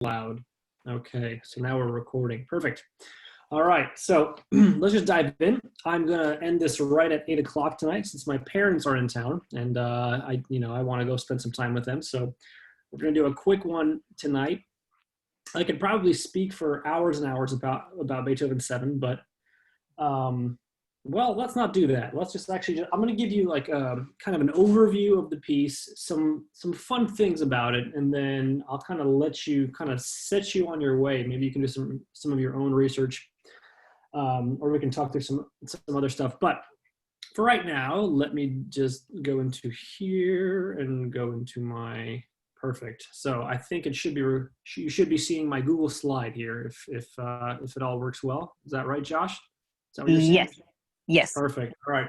loud. Okay, so now we're recording. Perfect. All right, so let's just dive in. I'm gonna end this right at 8 o'clock tonight, since my parents are in town, and I want to go spend some time with them. So we're gonna do a quick one tonight. I could probably speak for hours and hours about Beethoven 7, but well, let's not do that. Let's just I'm going to give you like a kind of an overview of the piece, some fun things about it, and then I'll kind of let you kind of set you on your way. Maybe you can do some of your own research, or we can talk through some other stuff. But for right now, let me just go into here and go into my perfect. So I think it should be you should be seeing my Google slide here if it all works well. Is that right, Josh? Is that what you're seeing? Yes. Yes. Perfect. All right.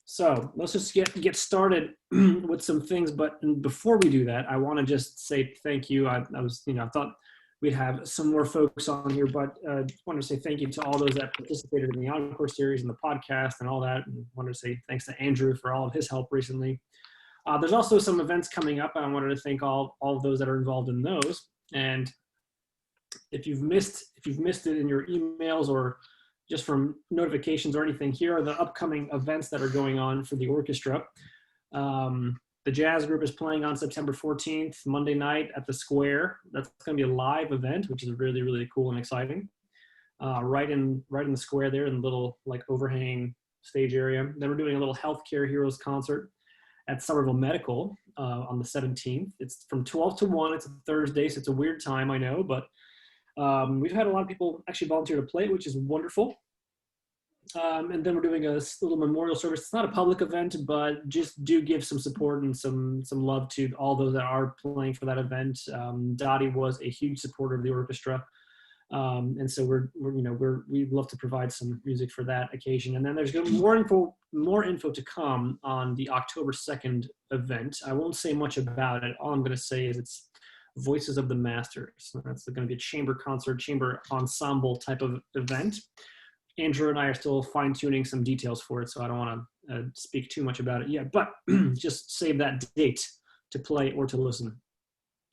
So let's just get started with some things. But before we do that, I want to just say thank you. I thought we'd have some more folks on here, but I wanted to say thank you to all those that participated in the Encore series and the podcast and all that. And wanted to say thanks to Andrew for all of his help recently. There's also some events coming up, and I wanted to thank all of those that are involved in those. And if you've missed it in your emails or just from notifications or anything, here are the upcoming events that are going on for the orchestra. The jazz group is playing on September 14th, Monday night at the Square. That's going to be a live event, which is really, really cool and exciting. Right in the Square there, in the little like overhang stage area. Then we're doing a little Healthcare Heroes concert at Somerville Medical on the 17th. It's from 12 to 1. It's a Thursday, so it's a weird time, I know, but we've had a lot of people actually volunteer to play it, which is wonderful. And then we're doing a little memorial service. It's not a public event, but just do give some support and some love to all those that are playing for that event. Dottie was a huge supporter of the orchestra. And so we'd love to provide some music for that occasion. And then there's going to be more info to come on the October 2nd event. I won't say much about it. All I'm going to say is it's Voices of the Masters. So that's going to be a chamber ensemble type of event. Andrew and I are still fine-tuning some details for it, so I don't want to speak too much about it yet, but just save that date to play or to listen.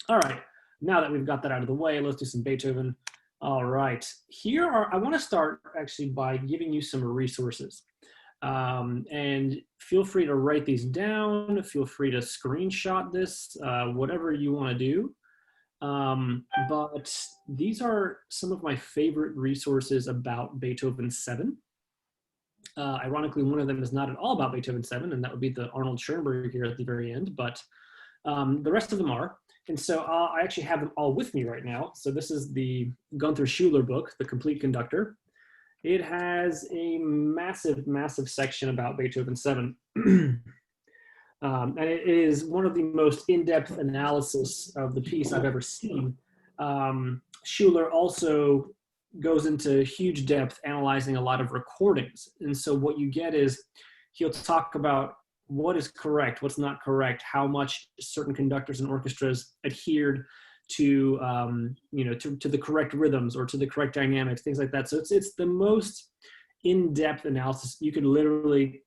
All right, now that we've got that out of the way, let's do some Beethoven. All right, I want to start actually by giving you some resources. And feel free to write these down, feel free to screenshot this, whatever you want to do. But these are some of my favorite resources about Beethoven 7. Ironically, one of them is not at all about Beethoven 7, and that would be the Arnold Schoenberg here at the very end, but the rest of them are. And so I actually have them all with me right now. So this is the Gunther Schuller book, The Complete Conductor. It has a massive, massive section about Beethoven 7. And it is one of the most in-depth analysis of the piece I've ever seen. Schuller also goes into huge depth analyzing a lot of recordings. And so what you get is he'll talk about what is correct, what's not correct, how much certain conductors and orchestras adhered to, to the correct rhythms or to the correct dynamics, things like that. So it's the most in-depth analysis. You could literally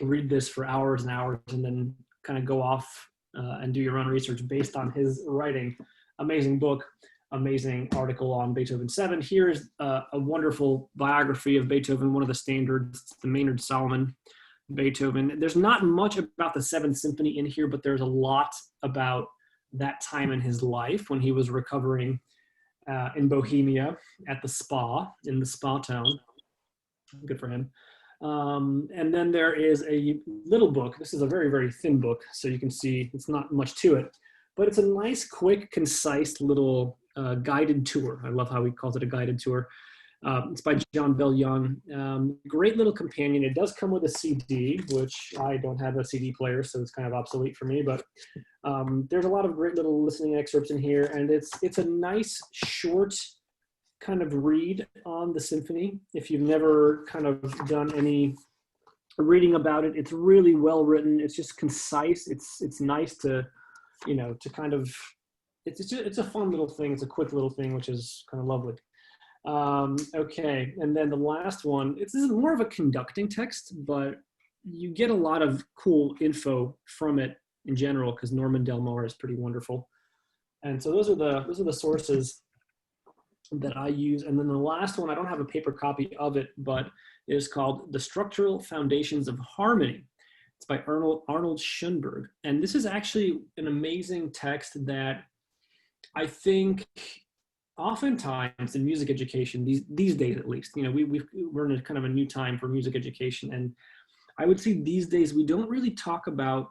read this for hours and hours and then kind of go off and do your own research based on his writing. Amazing book, amazing article on Beethoven 7. Here's a wonderful biography of Beethoven, one of the standards, the Maynard Solomon Beethoven. There's not much about the 7th Symphony in here, but there's a lot about that time in his life when he was recovering in Bohemia at the spa, in the spa town. Good for him. And then there is a little book. This is a very, very thin book, so you can see it's not much to it, but it's a nice, quick, concise little guided tour. I love how he calls it a guided tour. It's by John Bell Young. Great little companion. It does come with a CD, which I don't have a CD player, so it's kind of obsolete for me, but there's a lot of great little listening excerpts in here, and it's a nice, short kind of read on the symphony. If you've never kind of done any reading about it, it's really well written. It's just concise. It's nice to, to kind of, it's a fun little thing. It's a quick little thing, which is kind of lovely. Okay, and then the last one, this is more of a conducting text, but you get a lot of cool info from it in general because Norman Del Mar is pretty wonderful. And so those are the sources that I use. And then the last one, I don't have a paper copy of it, but it is called The Structural Foundations of Harmony. It's by Arnold Schoenberg. And this is actually an amazing text that I think oftentimes in music education, these days at least, we're in a kind of a new time for music education. And I would say these days, we don't really talk about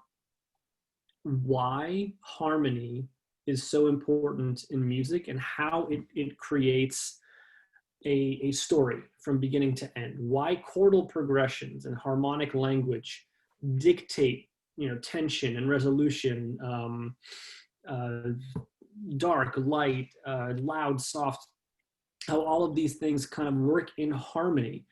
why harmony is so important in music and how it creates a story from beginning to end. Why chordal progressions and harmonic language dictate, tension and resolution, dark, light, loud, soft, how all of these things kind of work in harmony.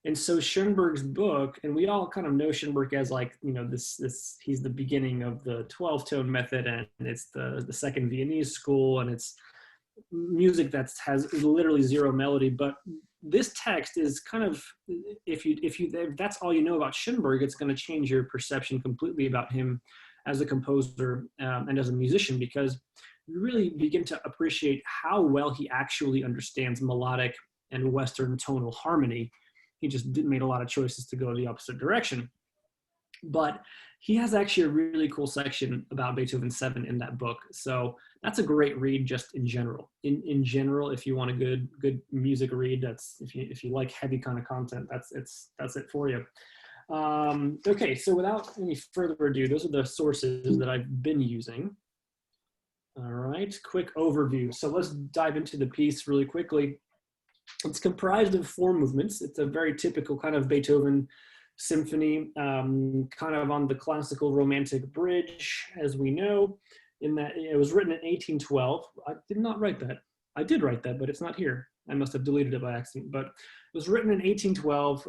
And so Schoenberg's book, and we all kind of know Schoenberg as like, this he's the beginning of the 12-tone method, and it's the second Viennese school, and it's music that has literally zero melody. But this text is kind of, if that's all you know about Schoenberg, it's going to change your perception completely about him as a composer and as a musician, because you really begin to appreciate how well he actually understands melodic and Western tonal harmony. He just made a lot of choices to go the opposite direction. But he has actually a really cool section about Beethoven 7 in that book. So that's a great read just in general. In general, if you want a good music read, that's if you like heavy kind of content, that's it for you. Okay, so without any further ado, those are the sources that I've been using. All right, quick overview. So let's dive into the piece really quickly. It's comprised of 4 movements. It's a very typical kind of Beethoven symphony, kind of on the classical romantic bridge, as we know, in that it was written in 1812. I did not write that. I did write that, but it's not here. I must have deleted it by accident. But it was written in 1812.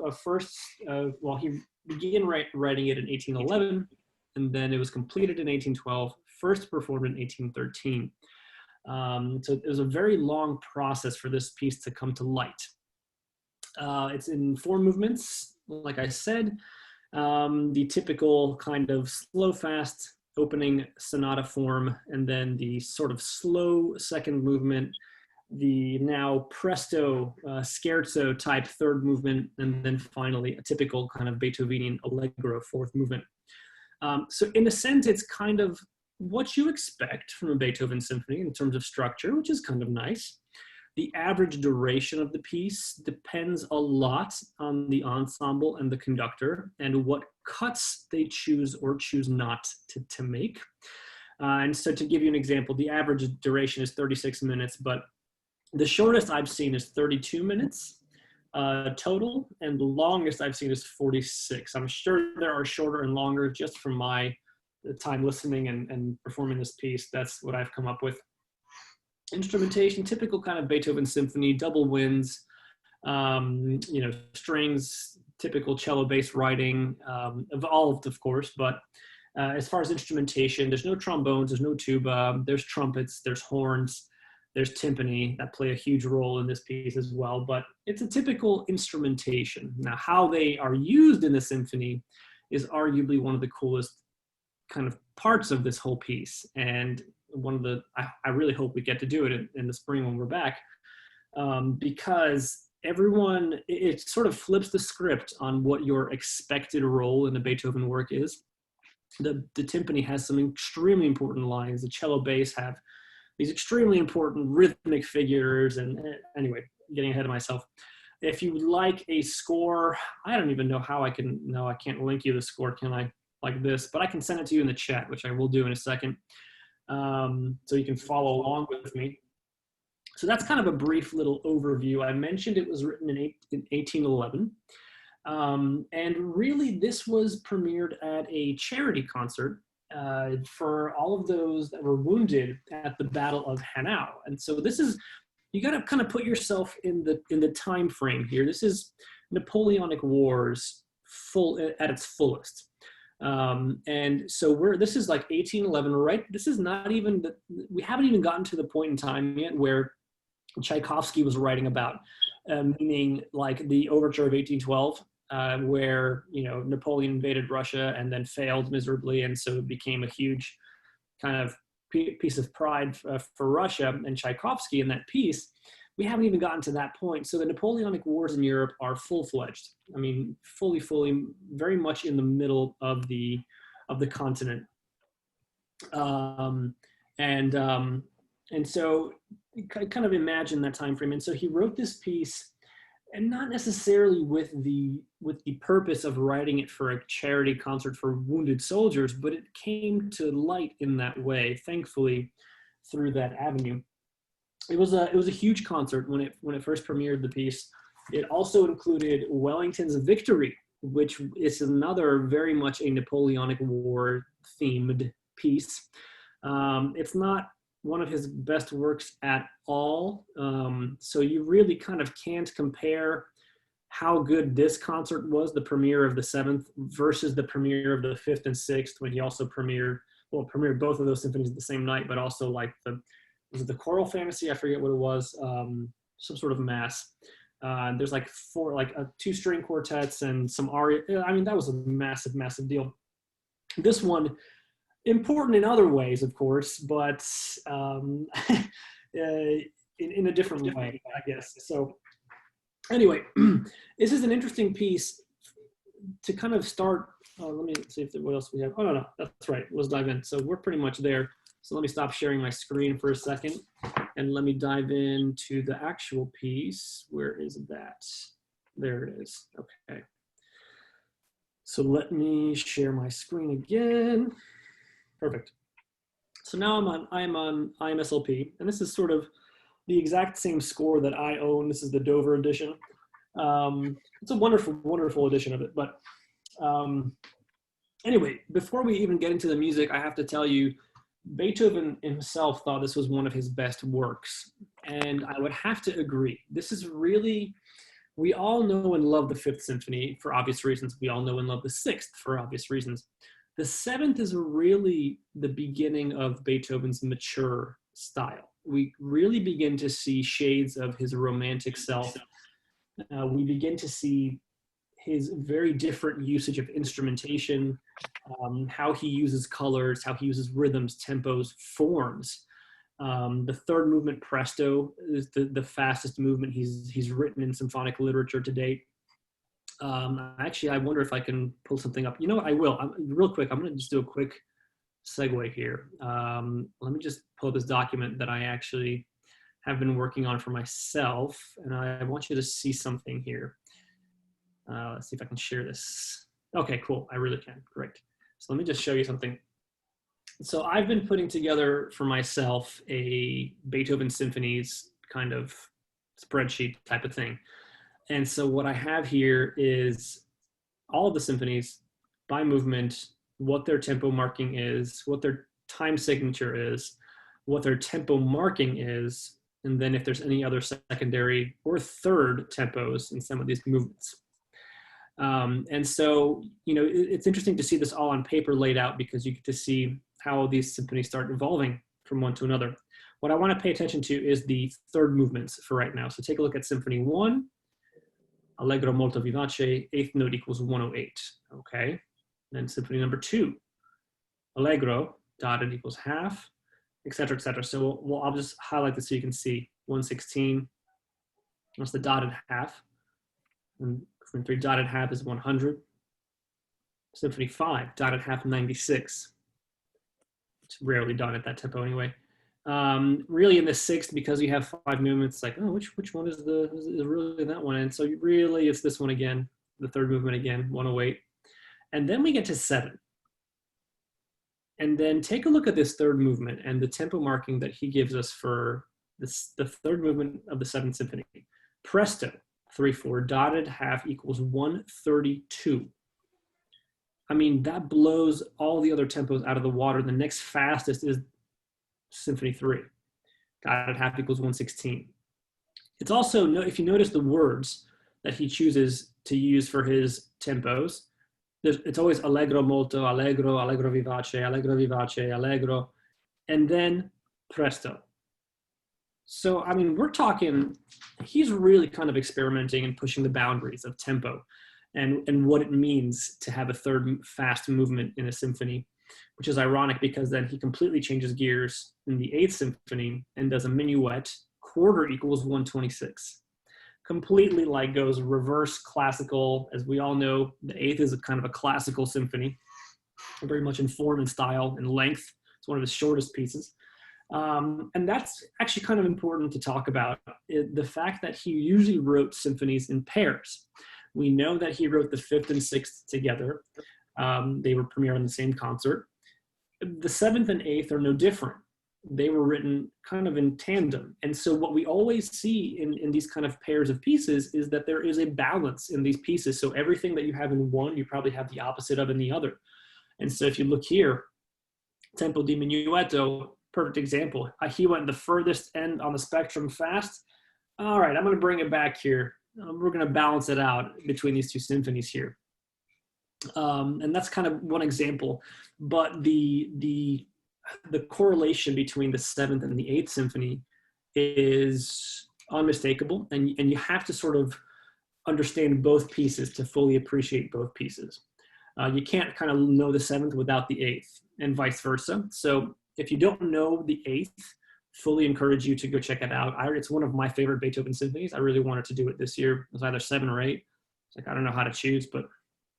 He began writing it in 1811, and then it was completed in 1812, first performed in 1813. So it was a very long process for this piece to come to light. It's in 4 movements, like I said, the typical kind of slow, fast opening sonata form, and then the sort of slow second movement, the now presto scherzo type third movement, and then finally a typical kind of Beethovenian allegro fourth movement. So in a sense, it's kind of what you expect from a Beethoven symphony in terms of structure, which is kind of nice. The average duration of the piece depends a lot on the ensemble and the conductor and what cuts they choose or choose not to make. And so to give you an example, the average duration is 36 minutes, but the shortest I've seen is 32 minutes total, and the longest I've seen is 46. I'm sure there are shorter and longer just from my time listening and performing this piece. That's what I've come up with. Instrumentation, typical kind of Beethoven symphony, double winds, strings, typical cello bass writing, evolved of course, but as far as instrumentation, there's no trombones, there's no tuba, there's trumpets, there's horns, there's timpani that play a huge role in this piece as well, but it's a typical instrumentation. Now, how they are used in the symphony is arguably one of the coolest kind of parts of this whole piece, and I really hope we get to do it in the spring when we're back, because it sort of flips the script on what your expected role in a Beethoven work is. The timpani has some extremely important lines. The cello bass have these extremely important rhythmic figures, and anyway, getting ahead of myself. If you would like a score, I don't even know how I can't link you the score, can I? Like this, but I can send it to you in the chat, which I will do in a second. So you can follow along with me. So that's kind of a brief little overview. I mentioned it was written in 1811. And really this was premiered at a charity concert for all of those that were wounded at the Battle of Hanau. And so you got to kind of put yourself in the time frame here. This is Napoleonic Wars at its fullest. And so this is like 1811, right? This is not even, we haven't even gotten to the point in time yet where Tchaikovsky was writing about, meaning like the overture of 1812, where, Napoleon invaded Russia and then failed miserably. And so it became a huge kind of piece of pride for Russia, and Tchaikovsky in that piece we haven't even gotten to that point. So the Napoleonic Wars in Europe are full-fledged. I mean, fully, very much in the middle of the continent. Um, and um, and so kind of imagine that time frame. And so he wrote this piece, and not necessarily with the purpose of writing it for a charity concert for wounded soldiers, but it came to light in that way, thankfully, through that avenue. It was a huge concert when it first premiered the piece. It also included Wellington's Victory, which is another very much a Napoleonic War themed piece. It's not one of his best works at all. So you really kind of can't compare how good this concert was, the premiere of the 7th versus the premiere of the 5th and 6th, when he also premiered both of those symphonies the same night, but also like was it the choral fantasy? I forget what it was, some sort of mass. There's like 2-string quartets and some aria. I mean, that was a massive deal. This one, important in other ways, of course, but in a different way, I guess. So anyway, this is an interesting piece to kind of start. Let me see what else we have. Oh, no, that's right. Let's dive in. So we're pretty much there. So let me stop sharing my screen for a second, and let me dive into the actual piece. Where is that? There it is. Okay. So let me share my screen again. Perfect. So now I'm on IMSLP, and this is sort of the exact same score that I own. This is the Dover edition. It's a wonderful edition of it. But anyway, before we even get into the music, I have to tell you, Beethoven himself thought this was one of his best works, and I would have to agree. This is really, we all know and love the 5th Symphony for obvious reasons. We all know and love the 6th for obvious reasons. The 7th is really the beginning of Beethoven's mature style. We really begin to see shades of his romantic self. We begin to see his very different usage of instrumentation, how he uses colors, how he uses rhythms, tempos, forms. The 3rd movement, Presto, is the fastest movement he's written in symphonic literature to date. Actually, I wonder if I can pull something up. You know what? I will. Real quick, I'm going to just do a quick segue here. Let me just pull this document that I actually have been working on for myself, and I want you to see something here. Let's see if I can share this. Okay, cool. I really can. Great. So let me just show you something. So I've been putting together for myself a Beethoven symphonies kind of spreadsheet type of thing. And so what I have here is all of the symphonies by movement, what their tempo marking is, what their time signature is, what their tempo marking is, and then if there's any other secondary or third tempos in some of these movements. And so, it's interesting to see this all on paper laid out, because you get to see how these symphonies start evolving from one to another. What I want to pay attention to is the 3rd movements for right now. So take a look at Symphony 1, Allegro molto vivace, 8th note equals 108, okay? Then Symphony number 2, Allegro, dotted equals half, etc., etc. So I'll just highlight this so you can see 116, that's the dotted half. And Symphony 3, dotted half is 100. Symphony 5, dotted half 96. It's rarely done at that tempo anyway. Really in the 6th, because you have 5 movements, like, oh, which one is really that one? And so really it's this one again, the 3rd movement again, 108. And then we get to 7. And then take a look at this 3rd movement and the tempo marking that he gives us for this, the 3rd movement of the 7th Symphony. Presto, 3/4, dotted half equals 132. I mean, that blows all the other tempos out of the water. The next fastest is Symphony 3, dotted half equals 116. It's also, if you notice the words that he chooses to use for his tempos, it's always allegro molto, allegro, allegro vivace, allegro, and then presto. So, I mean, we're talking, he's really kind of experimenting and pushing the boundaries of tempo and what it means to have a 3rd fast movement in a symphony, which is ironic because then he completely changes gears in the 8th Symphony and does a minuet, quarter equals 126. Completely like goes reverse classical. As we all know, the eighth is a kind of a classical symphony, very much in form and style and length. It's one of his shortest pieces. And that's actually kind of important to talk about, the fact that he usually wrote symphonies in pairs. We know that he wrote the fifth and sixth together. They were premiered in the same concert. The seventh and eighth are no different. They were written kind of in tandem. And so what we always see in these kind of pairs of pieces is that there is a balance in these pieces. So everything that you have in one, you probably have the opposite of in the other. And so if you look here, Tempo di Minuetto, perfect example. He went the furthest end on the spectrum fast. All right, I'm going to bring it back here. We're going to balance it out between these two symphonies here. And that's kind of one example. But the correlation between the seventh and the eighth symphony is unmistakable. And you have to sort of understand both pieces to fully appreciate both pieces. You can't kind of know the seventh without the eighth, and vice versa. So if you don't know the eighth, fully encourage you to go check it out. It's one of my favorite Beethoven symphonies. I really wanted to do it this year. It was either 7 or 8. It's like, I don't know how to choose, but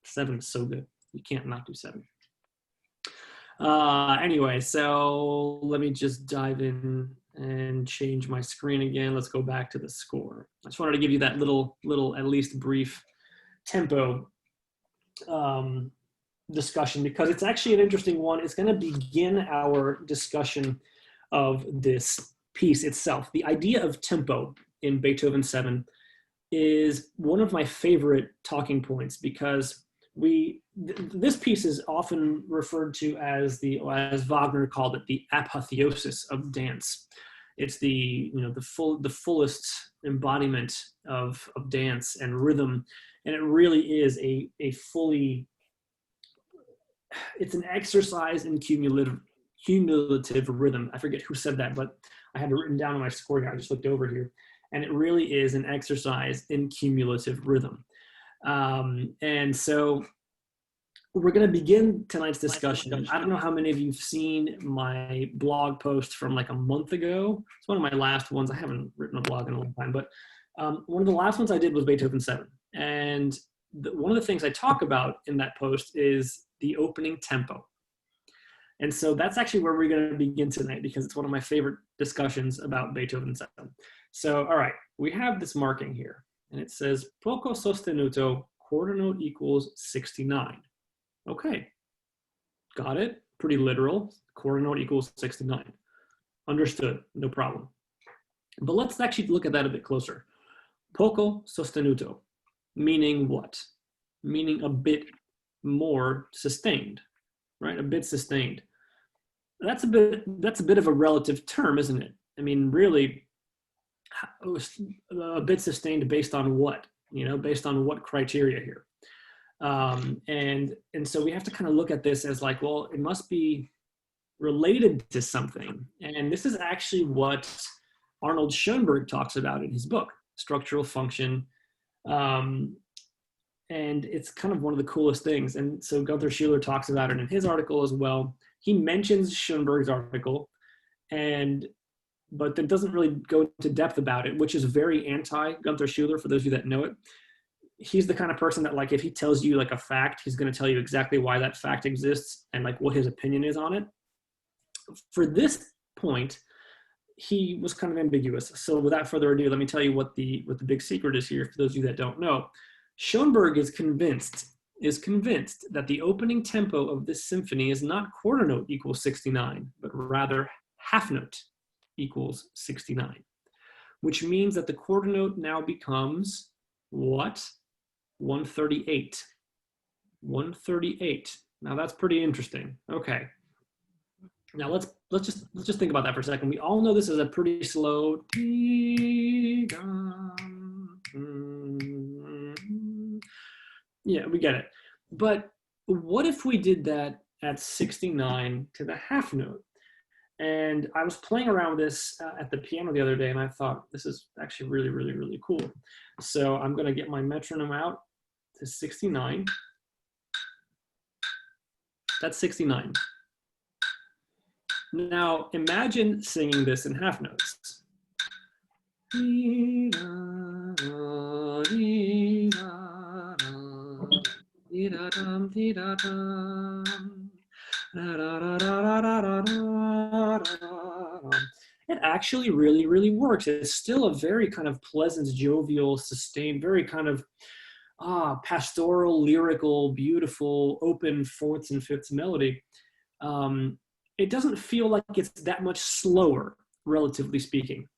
7 is so good. You can't not do 7. Anyway, so let me just dive in and change my screen again. Let's go back to the score. I just wanted to give you that little at least brief tempo discussion, because it's actually an interesting one. It's going to begin our discussion of this piece itself. The idea of tempo in Beethoven 7 is one of my favorite talking points, because this piece is often referred to as as Wagner called it, the apotheosis of dance. It's the fullest embodiment of dance and rhythm, and it really is a fully, it's an exercise in cumulative rhythm. I forget who said that, but I had it written down on my score here. I just looked over here, and it really is an exercise in cumulative rhythm. And so we're going to begin tonight's discussion. I don't know how many of you have seen my blog post from like a month ago. It's one of my last ones. I haven't written a blog in a long time, but one of the last ones I did was Beethoven 7. And one of the things I talk about in that post is the opening tempo. And so that's actually where we're going to begin tonight, because it's one of my favorite discussions about Beethoven 7. So, all right, we have this marking here, and it says poco sostenuto, quarter note equals 69. Okay, got it. Pretty literal. Quarter note equals 69. Understood, no problem. But let's actually look at that a bit closer. Poco sostenuto, meaning what? Meaning a bit more sustained, right? A bit sustained. That's a bit of a relative term, isn't it? I mean, really, a bit sustained based on what? Based on what criteria here? And so we have to kind of look at this as like, well, it must be related to something. And this is actually what Arnold Schoenberg talks about in his book, Structural Function. And it's kind of one of the coolest things. And so Gunther Schuller talks about it in his article as well. He mentions Schoenberg's article, but then doesn't really go into depth about it, which is very anti-Gunther Schuller, for those of you that know it. He's the kind of person that, like, if he tells you like a fact, he's going to tell you exactly why that fact exists and like what his opinion is on it. For this point, he was kind of ambiguous. So without further ado, let me tell you what the big secret is here, for those of you that don't know. Schoenberg is convinced that the opening tempo of this symphony is not quarter note equals 69, but rather half note equals 69, which means that the quarter note now becomes what? 138. 138. Now that's pretty interesting. Okay. Now let's just think about that for a second. We all know this is a pretty slow. Yeah, we get it. But what if we did that at 69 to the half note? And I was playing around with this at the piano the other day, and I thought, this is actually really, really, really cool. So I'm going to get my metronome out to 69. That's 69. Now imagine singing this in half notes. It actually really, really works. It's still a very kind of pleasant, jovial, sustained, very kind of pastoral, lyrical, beautiful, open fourths and fifths melody. It doesn't feel like it's that much slower, relatively speaking.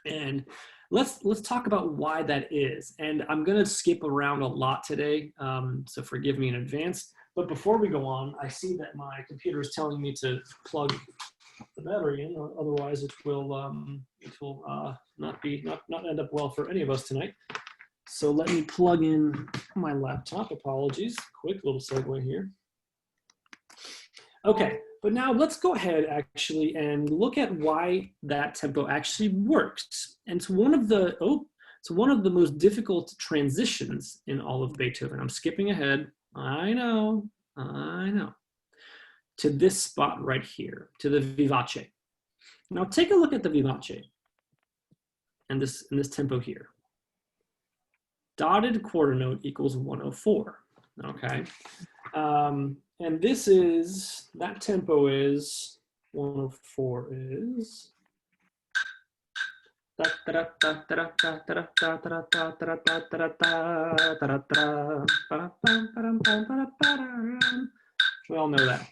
And let's talk about why that is. And I'm going to skip around a lot today, so forgive me in advance. But before we go on, I see that my computer is telling me to plug the battery in, otherwise it will not end up well for any of us tonight. So let me plug in my laptop. Apologies. Quick little segue here. Okay, but now let's go ahead actually and look at why that tempo actually works. And it's one of the most difficult transitions in all of Beethoven. I'm skipping ahead. I know. To this spot right here, to the vivace. Now take a look at the vivace and this tempo here. Dotted quarter note equals 104, okay? And this is, that tempo is, 104 is, we all know that.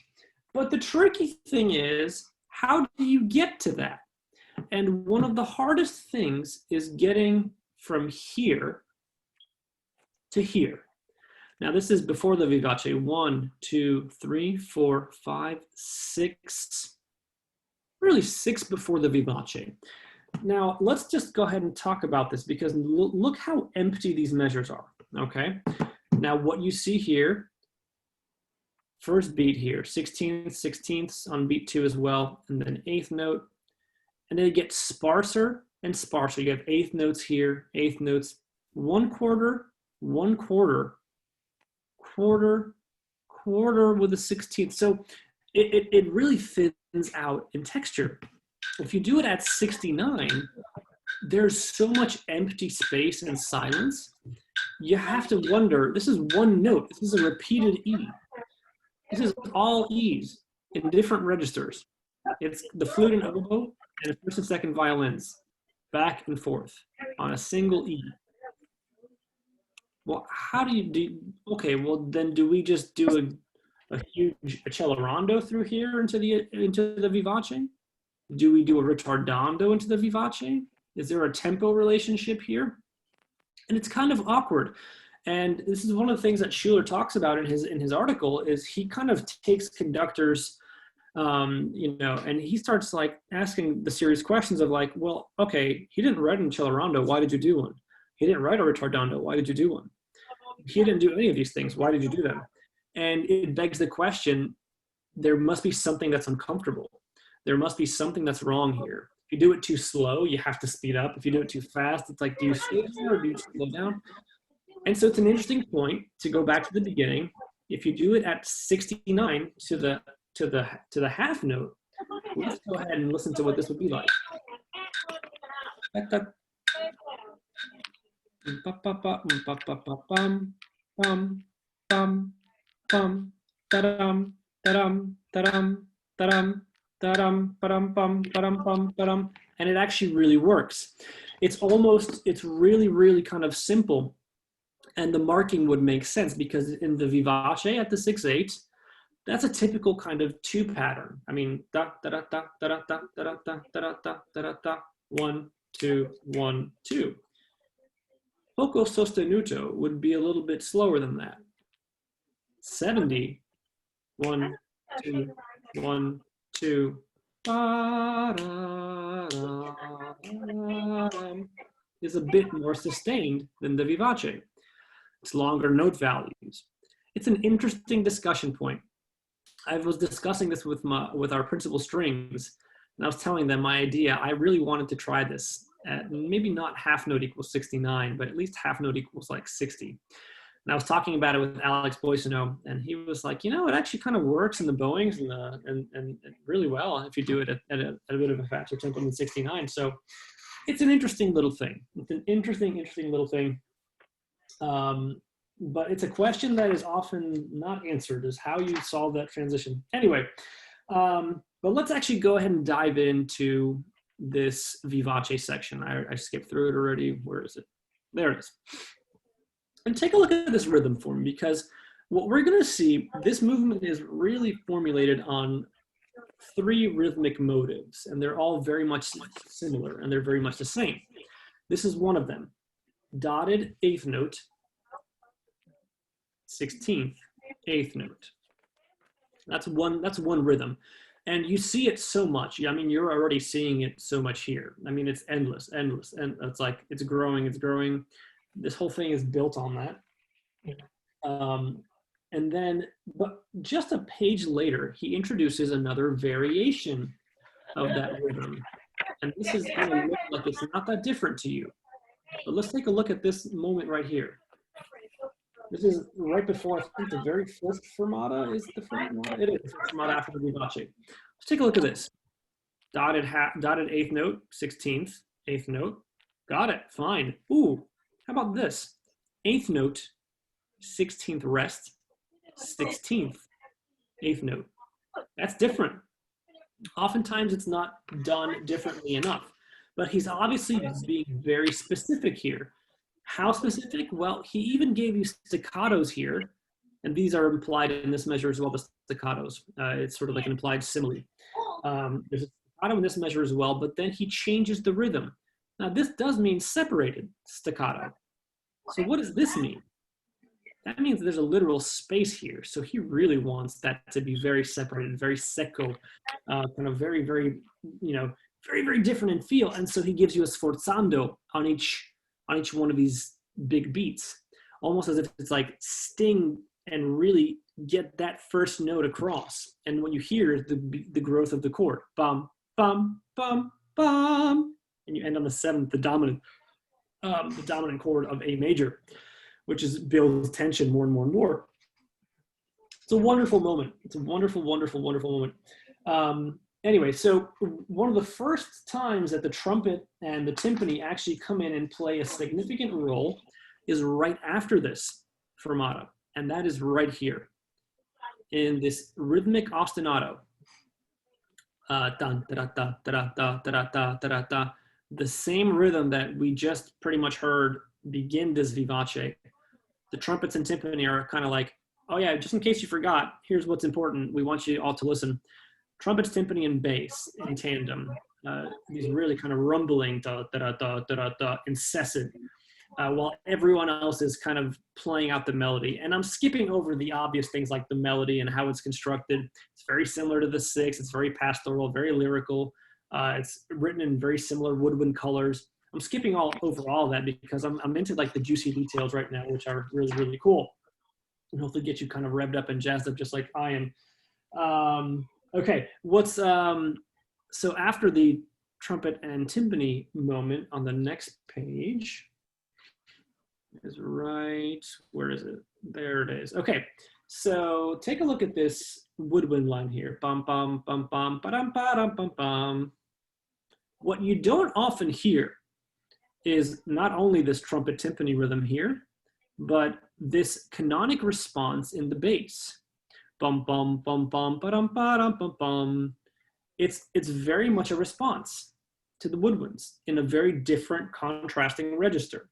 But the tricky thing is, how do you get to that? And one of the hardest things is getting from here to here. Now this is before the vivace. 1, 2, 3, 4, 5, 6. Really 6 before the vivace. Now let's just go ahead and talk about this because look how empty these measures are, okay? Now what you see here, first beat here, 16th, 16ths on beat 2 as well, and then 8th note, and then it gets sparser and sparser. You have 8th notes here, 8th notes, 1 quarter, 1 quarter, quarter, quarter with a 16th. So it really thins out in texture. If you do it at 69, there's so much empty space and silence. You have to wonder, this is one note, this is a repeated E. This is all E's in different registers. It's the flute and oboe and the first and second violins, back and forth on a single E. Well, how do you do? Okay, well then, do we just do a huge accelerando through here into the vivace? Do we do a ritardando into the vivace? Is there a tempo relationship here? And it's kind of awkward. And this is one of the things that Schuller talks about in his article, is he kind of takes conductors, and he starts like asking the serious questions of like, well, okay, he didn't write an accelerando, why did you do one? He didn't write a ritardando, why did you do one? He didn't do any of these things, why did you do them? And it begs the question, there must be something that's uncomfortable. There must be something that's wrong here. If you do it too slow, you have to speed up. If you do it too fast, it's like, do you slow down or do you slow down? And so it's an interesting point to go back to the beginning. If you do it at 69 to the half note, let's go ahead and listen to what this would be like. And it actually really works. It's really, really kind of simple. And the marking would make sense because in the vivace at the 6/8, that's a typical kind of 2 pattern. I mean, da da da da da da da da da da da da da 1 2 1 2. Poco sostenuto would be a little bit slower than that. 70 1 2 1 2 is a bit more sustained than the vivace. It's longer note values. It's an interesting discussion point. I was discussing this with our principal strings, and I was telling them my idea. I really wanted to try this at maybe not half note equals 69, but at least half note equals like 60. And I was talking about it with Alex Boissonneau, and he was like, it actually kind of works in the bowings and really well if you do it at a bit of a faster tempo than 69. So it's an interesting little thing. It's an interesting little thing. But it's a question that is often not answered, is how you solve that transition. Anyway, but let's actually go ahead and dive into this vivace section. I skipped through it already. Where is it? There it is. And take a look at this rhythm form, because what we're going to see, this movement is really formulated on 3 rhythmic motives, and they're all very much similar, and they're very much the same. This is one of them. Dotted 8th note, 16th 8th note. That's one rhythm. And you see it so much. I mean, you're already seeing it so much here. I mean, it's endless. And it's like, it's growing. This whole thing is built on that. And then, but just a page later, he introduces another variation of that rhythm. And this is going to look like it's not that different to you. But let's take a look at this moment right here. This is right before, I think, the very first fermata is the fermata. It is the first fermata after the vivace. Let's take a look at this. Dotted 8th note, 16th 8th note. Got it, fine. Ooh, how about this? 8th note, 16th rest, 16th 8th note. That's different. Oftentimes it's not done differently enough, but he's obviously being very specific here. How specific? Well, he even gave you staccatos here, and these are implied in this measure as well, the staccatos. It's sort of like an implied simile. There's a staccato in this measure as well, but then he changes the rhythm. Now, this does mean separated staccato. So what does this mean? That means there's a literal space here. So he really wants that to be very separated, very secco, kind of very, very, very, very different in feel. And so he gives you a sforzando on each one of these big beats, almost as if it's like sting and really get that first note across. And what you hear is the growth of the chord, bum, bum, bum, bum, and you end on the 7th, the dominant chord of A major, which builds tension more and more and more. It's a wonderful moment. It's a wonderful, wonderful, wonderful moment. Anyway, so one of the first times that the trumpet and the timpani actually come in and play a significant role is right after this fermata, and that is right here in this rhythmic ostinato. The same rhythm that we just pretty much heard begin this vivace. The trumpets and timpani are kind of like, oh yeah, just in case you forgot, here's what's important. We want you all to listen. Trumpets, timpani, and bass in tandem. These really kind of rumbling, incessant, while everyone else is kind of playing out the melody. And I'm skipping over the obvious things like the melody and how it's constructed. It's very similar to the 6. It's very pastoral, very lyrical. It's written in very similar woodwind colors. I'm skipping over all that because I'm into like the juicy details right now, which are really, really cool. And hopefully get you kind of revved up and jazzed up just like I am. Okay, so after the trumpet and timpani moment on the next page is right, where is it? There it is. Okay, so take a look at this woodwind line here. Bum, bum, bum, bum, ba-dum, ba-dum, bum, bum. What you don't often hear is not only this trumpet timpani rhythm here, but this canonic response in the bass. Bum, bum, bum, bum, ba-dum, ba-dum, bum, bum. It's very much a response to the woodwinds in a very different contrasting register.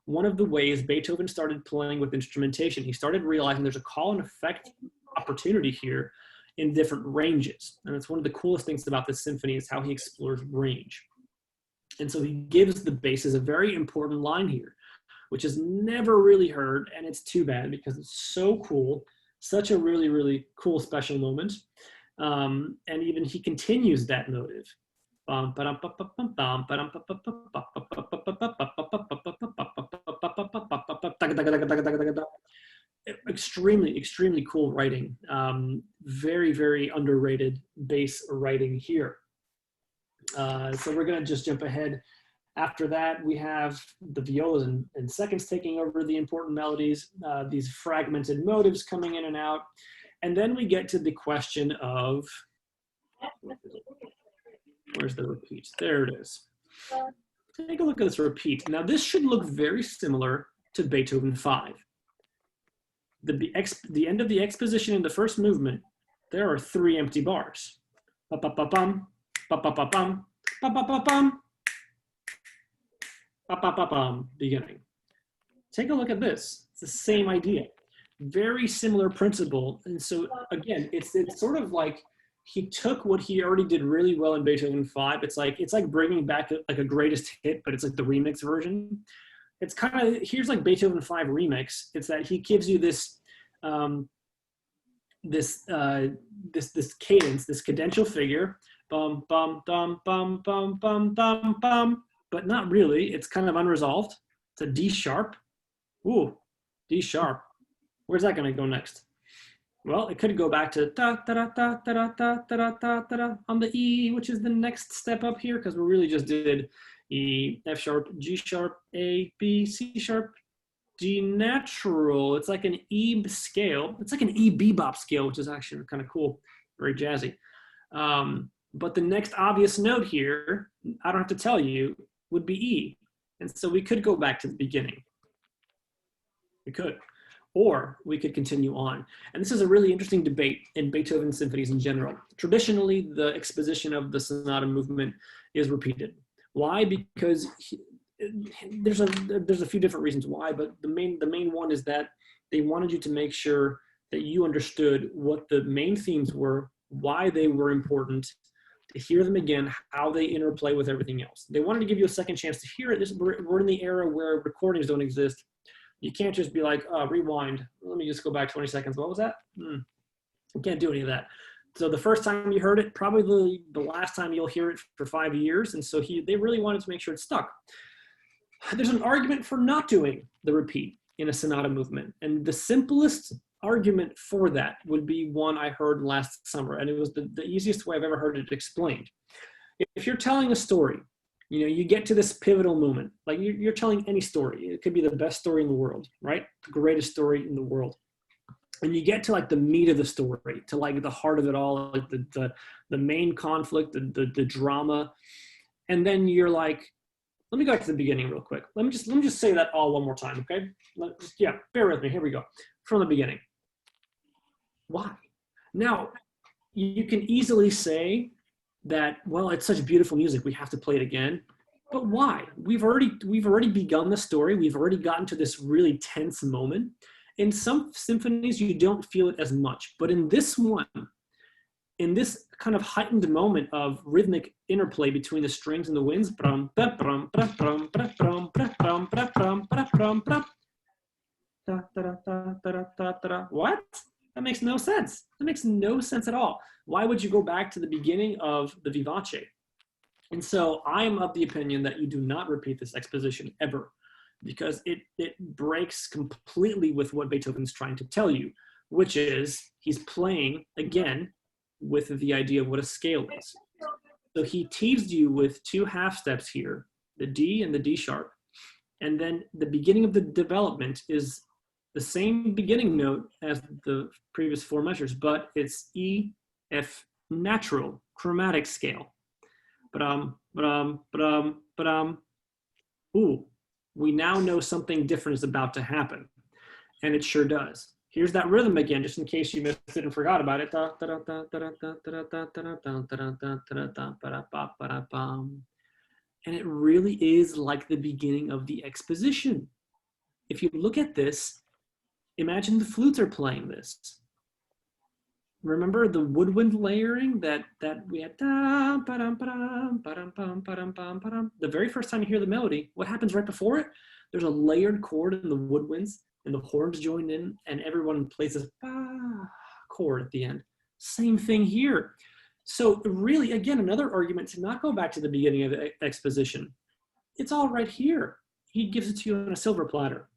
One of the ways Beethoven started playing with instrumentation, he started realizing there's a call and effect opportunity here in different ranges. And it's one of the coolest things about this symphony is how he explores range. And so he gives the basses a very important line here, which is never really heard, and it's too bad because it's so cool. Such a really, really cool special moment. And even he continues that motive. Extremely, extremely cool writing. Very, very underrated bass writing here. So we're going to just jump ahead. After that, we have the violas and seconds taking over the important melodies, these fragmented motives coming in and out. And then we get to the question of, where's the repeat? There it is. Take a look at this repeat. Now this should look very similar to Beethoven 5. The end of the exposition in the first movement, there are 3 empty bars. Ba-ba-ba-bum, ba-ba-ba-bum, ba-ba-ba-bum, ba-ba-ba-bum, beginning. Take a look at this. It's the same idea. Very similar principle. And so again, it's sort of like he took what he already did really well in Beethoven 5. It's like bringing back like a greatest hit, but it's like the remix version. It's kind of, here's like Beethoven 5 remix. It's that he gives you this this cadence, this cadential figure, bum bum bum bum bum bum bum bum, but not really. It's kind of unresolved. It's a D sharp. Ooh, D sharp. Where's that going to go next? Well, it could go back to da da da da da da da da da on the E, which is the next step up here, because we really just did E, F sharp, G sharp, A, B, C sharp, D natural. It's like an E scale. It's like an E bebop scale, which is actually kind of cool, very jazzy. But the next obvious note here, I don't have to tell you, would be E. And so we could go back to the beginning. We could. Or we could continue on. And this is a really interesting debate in Beethoven symphonies in general. Traditionally, the exposition of the sonata movement is repeated. Why? Because there's a few different reasons why, but the main one is that they wanted you to make sure that you understood what the main themes were, why they were important, to hear them again, how they interplay with everything else. They wanted to give you a second chance to hear it. We're in the era where recordings don't exist. You can't just be like, rewind. Let me just go back 20 seconds. What was that? You can't do any of that. So the first time you heard it, probably the last time you'll hear it for 5 years. And so they really wanted to make sure it stuck. There's an argument for not doing the repeat in a sonata movement. And the simplest argument for that would be one I heard last summer. And it was the easiest way I've ever heard it explained. If you're telling a story, you know, you get to this pivotal moment, like you're telling any story. It could be the best story in the world, right? The greatest story in the world. And you get to like the meat of the story, to like the heart of it all, like the main conflict, the drama. And then you're like, let me go back to the beginning real quick. Let me just say that all one more time, okay? Yeah, bear with me. Here we go. From the beginning. Why? Now, you can easily say that, well, it's such beautiful music, we have to play it again. But why? We've already begun the story. We've already gotten to this really tense moment. In some symphonies, you don't feel it as much. But in this one, in this kind of heightened moment of rhythmic interplay between the strings and the winds, what? That makes no sense. That makes no sense at all. Why would you go back to the beginning of the vivace? And so I'm of the opinion that you do not repeat this exposition ever, because it breaks completely with what Beethoven's trying to tell you, which is he's playing again with the idea of what a scale is. So he teased you with 2 half steps here, the D and the D sharp. And then the beginning of the development is the same beginning note as the previous 4 measures, but it's E, F natural, chromatic scale. Ooh, we now know something different is about to happen. And it sure does. Here's that rhythm again, just in case you missed it and forgot about it. And it really is like the beginning of the exposition. If you look at this, imagine the flutes are playing this. Remember the woodwind layering that we had? The very first time you hear the melody, what happens right before it? There's a layered chord in the woodwinds, and the horns join in, and everyone plays this chord at the end. Same thing here. So really, again, another argument to not go back to the beginning of the exposition. It's all right here. He gives it to you on a silver platter.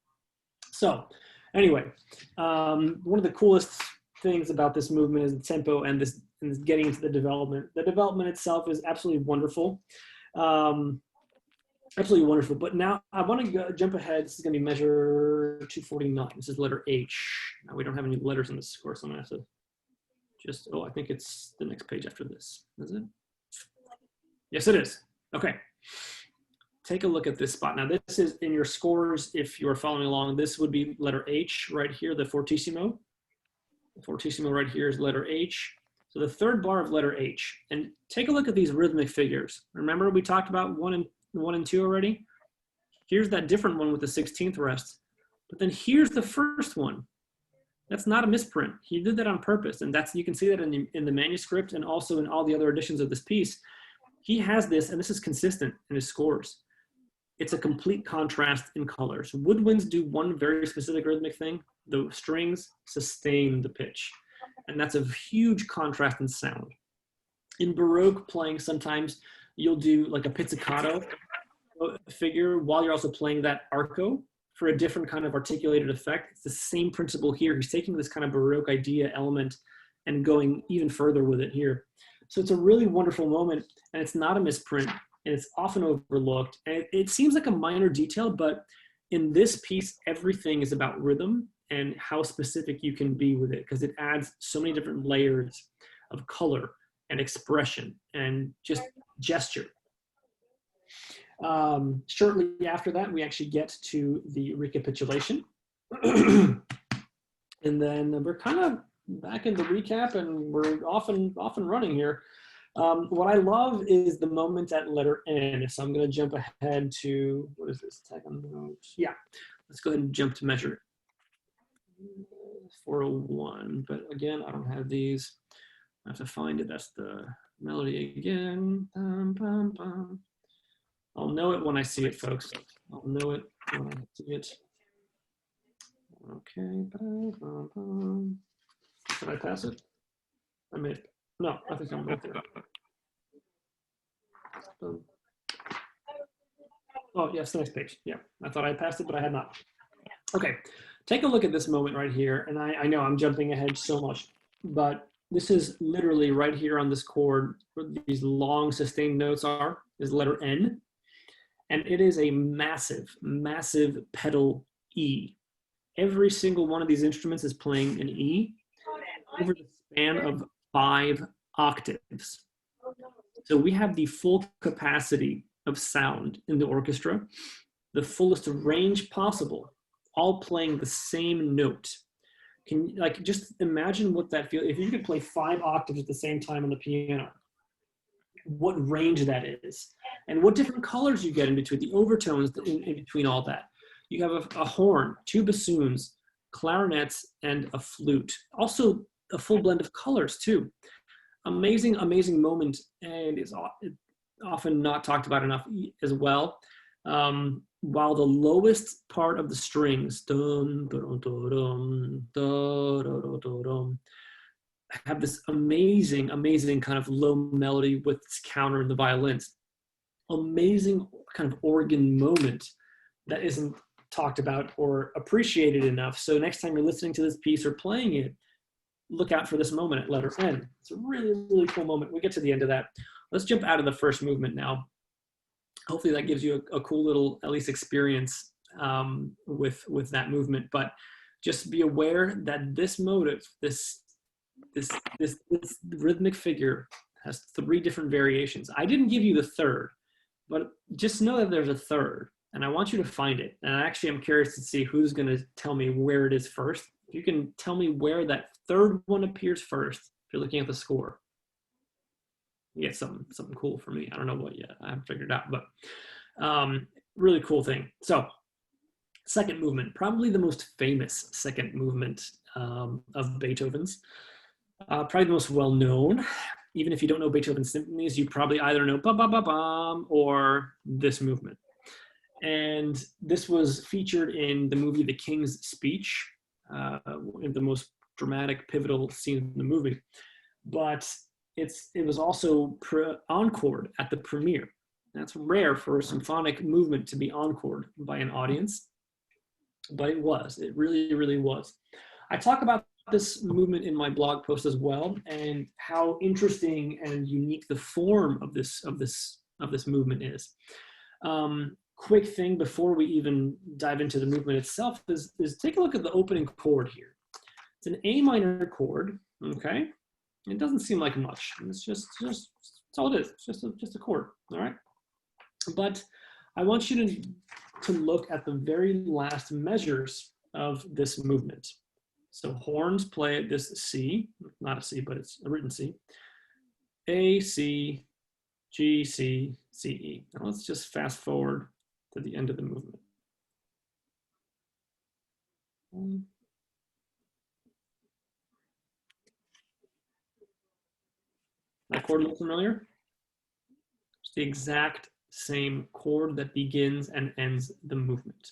So anyway, one of the coolest things about this movement is the tempo and this getting into the development. The development itself is absolutely wonderful. Absolutely wonderful. But now I want to jump ahead. This is going to be measure 249. This is letter H. Now we don't have any letters in this course. I'm going to have to just, I think it's the next page after this. Is it? Yes, it is. Okay. take a look at this spot. Now this is in your scores, if you're following along, this would be letter H right here, the fortissimo. The fortissimo right here is letter H. So the third bar of letter H. And take a look at these rhythmic figures. Remember we talked about one and two already? Here's that different one with the 16th rest. But then here's the first one. That's not a misprint. He did that on purpose. And that's, you can see that in the manuscript and also in all the other editions of this piece. He has this, and this is consistent in his scores. It's a complete contrast in colors. Woodwinds do one very specific rhythmic thing. The strings sustain the pitch. And that's a huge contrast in sound. In Baroque playing, sometimes you'll do like a pizzicato figure while you're also playing that arco for a different kind of articulated effect. It's the same principle here. He's taking this kind of Baroque idea element and going even further with it here. So it's a really wonderful moment, and it's not a misprint, and it's often overlooked. And it seems like a minor detail, but in this piece, everything is about rhythm and how specific you can be with it, because it adds so many different layers of color and expression and just gesture. Shortly after that, we actually get to the recapitulation. And then we're kind of back in the recap, and we're off and running here. What I love is the moment at letter N. So I'm going to jump ahead to, what is this? Tag on notes. Yeah, let's go ahead and jump to measure 401. But again, I don't have these. I have to find it. That's the melody again. Bum, bum, bum. I'll know it when I see it, folks. I'll know it when I see it. Okay. Bum, bum, bum. Did I pass it? I made it. No, I think I'm right there. Oh, yes, the next page. Yeah, I thought I passed it, but I had not. Okay, take a look at this moment right here. And I know I'm jumping ahead so much, but this is literally right here on this chord where these long sustained notes are, is letter N. And it is a massive, massive pedal E. Every single one of these instruments is playing an E over the span of 5 octaves. So we have the full capacity of sound in the orchestra, the fullest range possible, all playing the same note. Can you, like, just imagine what that feels, if you could play 5 octaves at the same time on the piano, what range that is, and what different colors you get in between, the overtones in between all that. You have a horn, 2 bassoons, clarinets, and a flute. Also a full blend of colors too. Amazing, amazing moment, and it's often not talked about enough as well. While the lowest part of the strings have this amazing, amazing kind of low melody with this counter in the violins. Amazing kind of organ moment that isn't talked about or appreciated enough. So next time you're listening to this piece or playing it, look out for this moment at letter N. It's a really, really cool moment. We get to the end of that. Let's jump out of the first movement now. Hopefully that gives you a cool little, at least, experience with that movement. But just be aware that this motive, this rhythmic figure has 3 different variations. I didn't give you the third, but just know that there's a third, and I want you to find it. And actually, I'm curious to see who's going to tell me where it is first. If you can tell me where that third one appears first, if you're looking at the score, you get something cool for me. I don't know what yet. I haven't figured it out, but really cool thing. So, second movement, probably the most famous second movement of Beethoven's. Probably the most well-known. Even if you don't know Beethoven's symphonies, you probably either know bum bum bum bum or this movement. And this was featured in the movie The King's Speech, in the most dramatic, pivotal scene in the movie. But it was also encored at the premiere. That's rare for a symphonic movement to be encored by an audience, but it was. It really, really was. I talk about this movement in my blog post as well, and how interesting and unique the form of this movement is. Quick thing before we even dive into the movement itself is take a look at the opening chord here. It's an A minor chord, okay? It doesn't seem like much. It's just that's all it is. It's just a chord, all right? But I want you to look at the very last measures of this movement. So horns play at this C, not a C, but it's a written C. A, C, G, C, C, E. Now let's just fast forward to the end of the movement. That chord look familiar? It's the exact same chord that begins and ends the movement.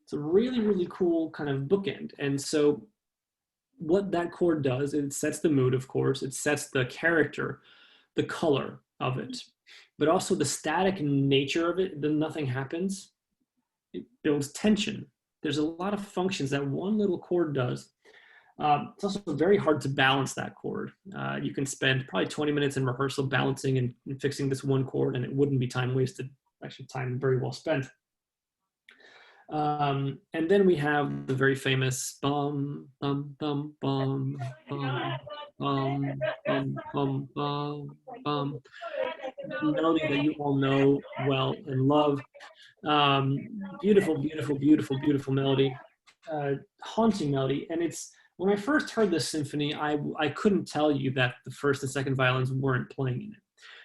It's a really, really cool kind of bookend. And so what that chord does, it sets the mood, of course, it sets the character, the color of it, but also the static nature of it, then nothing happens. It builds tension. There's a lot of functions that one little chord does. It's also very hard to balance that chord. You can spend probably 20 minutes in rehearsal balancing and fixing this one chord, and it wouldn't be time wasted, actually time very well spent. And then we have the very famous bum, bum, bum, bum, bum, bum, bum, bum, bum, bum, melody that you all know well and love. Beautiful, beautiful, beautiful, beautiful melody, haunting melody. And it's, when I first heard this symphony, I couldn't tell you that the first and second violins weren't playing in it.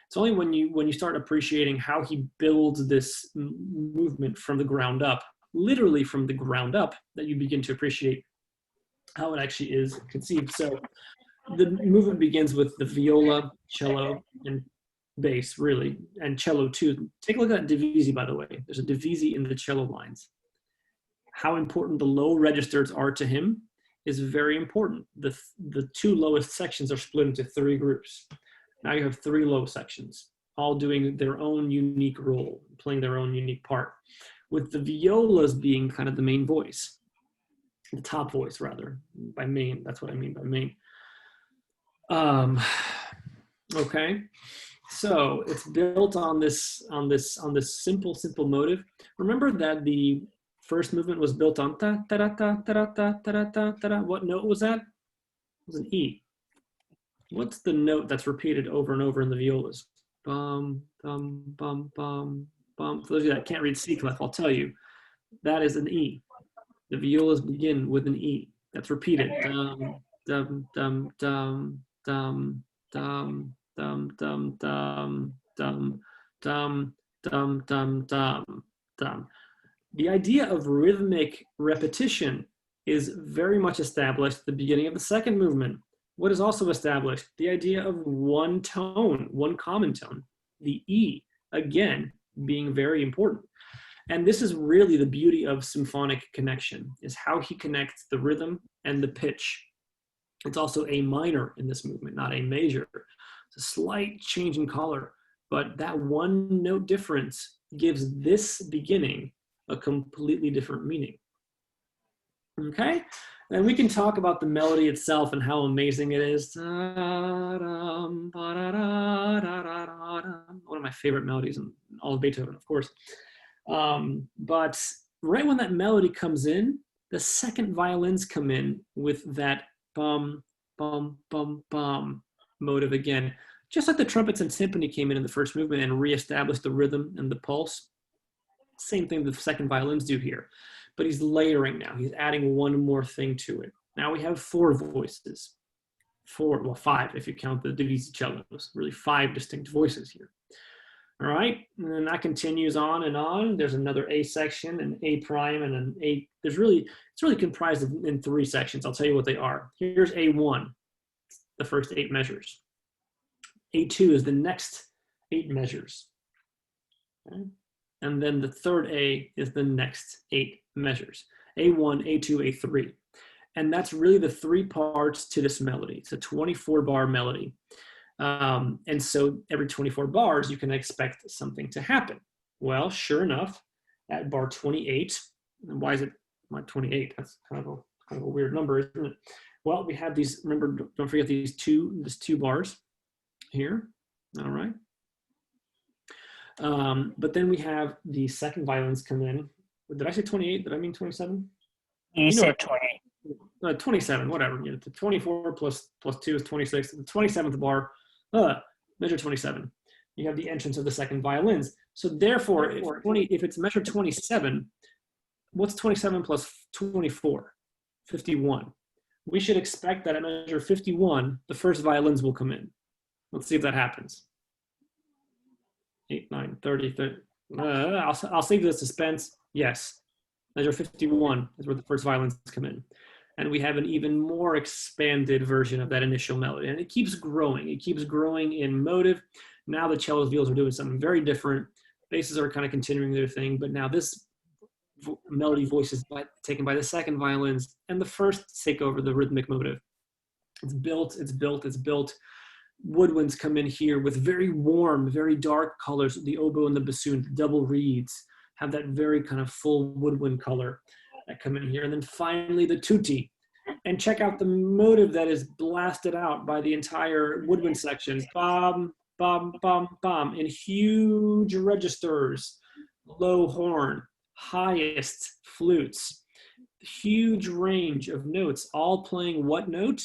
It's only when you start appreciating how he builds this movement from the ground up, literally from the ground up, that you begin to appreciate how it actually is conceived. So the movement begins with the viola, cello, and bass, really, and cello too. Take a look at that divisi, by the way. There's a divisi in the cello lines. How important the low registers are to him is very important. The two lowest sections are split into three groups. Now you have three low sections, all doing their own unique role, playing their own unique part, with the violas being kind of the main voice, the top voice rather. By main, that's what I mean by main. Okay, so it's built on this simple motive. Remember that the first movement was built on ta ta ta ta ta ta ta ta ta. What note was that? It was an E. What's the note that's repeated over and over in the violas? Bum, bum, bum, bum, bum. For those of you that can't read C clef, I'll tell you, that is an E. The violas begin with an E. That's repeated. Dum, dum, dum, dum, dum, dum, dum, dum, dum, dum, dum, dum, dum, dum, dum. The idea of rhythmic repetition is very much established at the beginning of the second movement. What is also established? The idea of one tone, one common tone, the E, again, being very important. And this is really the beauty of symphonic connection, is how he connects the rhythm and the pitch. It's also A minor in this movement, not A major. It's a slight change in color, but that one note difference gives this beginning a completely different meaning. Okay? And we can talk about the melody itself and how amazing it is. One of my favorite melodies in all of Beethoven, of course. But right when that melody comes in, the second violins come in with that bum, bum, bum, bum motive again. Just like the trumpets and symphony came in the first movement and reestablished the rhythm and the pulse. Same thing the second violins do here. But he's layering now. He's adding one more thing to it. Now we have four voices. Five if you count the divisi cellos. Really five distinct voices here. All right, and then that continues on and on. There's another A section, an A prime, and an A. It's really comprised of in three sections. I'll tell you what they are. Here's A1, the first 8 measures. A2 is the next 8 measures. Okay? And then the third A is the next 8 measures. A1, A2, A3. And that's really the 3 parts to this melody. It's a 24-bar melody. And so every 24 bars, you can expect something to happen. Well, sure enough, at bar 28, and why is it 28? That's kind of a weird number, isn't it? Well, we have these, remember, don't forget these two bars here, all right? But then we have the second violins come in. Did I say 28? Did I mean 27? You said 20. 27, whatever. You know, the 24 plus 2 is 26. The 27th bar, measure 27. You have the entrance of the second violins. So therefore, if it's measure 27, what's 27 plus 24? 51. We should expect that at measure 51, the first violins will come in. Let's see if that happens. 8, 9, 30. I'll save the suspense. Yes. Measure 51 is where the first violins come in. And we have an even more expanded version of that initial melody. And it keeps growing. It keeps growing in motive. Now the cellos, viols are doing something very different. Basses are kind of continuing their thing. But now this melody voice is taken by the second violins, and the first take over the rhythmic motive. It's built. Woodwinds come in here with very warm, very dark colors. The oboe and the bassoon, the double reeds, have that very kind of full woodwind color that come in here. And then finally the tutti. And check out the motive that is blasted out by the entire woodwind section. Bom, bom, bom, bom, in huge registers, low horn, highest flutes, huge range of notes, all playing what note?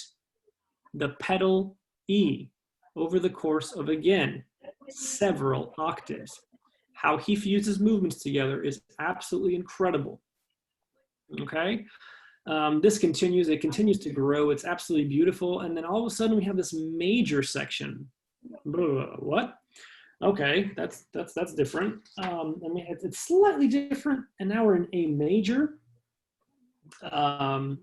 The pedal E, over the course of, again, several octaves. How he fuses movements together is absolutely incredible. Okay? This continues, it continues to grow. It's absolutely beautiful. And then all of a sudden we have this major section. What? Okay, that's different. I mean, it's slightly different. And now we're in A major. And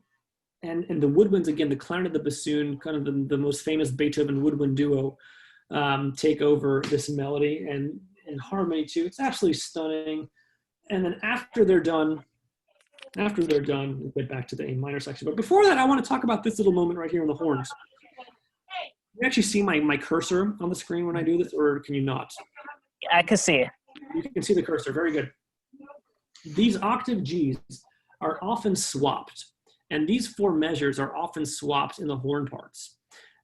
the woodwinds, again, the clarinet, the bassoon, kind of the most famous Beethoven woodwind duo, take over this melody and harmony too. It's absolutely stunning. And then after they're done, we'll get back to the A minor section. But before that, I want to talk about this little moment right here on the horns. You actually see my cursor on the screen when I do this, or can you not? I can see it. You can see the cursor. Very good. These octave Gs are often swapped, and these four measures are often swapped in the horn parts.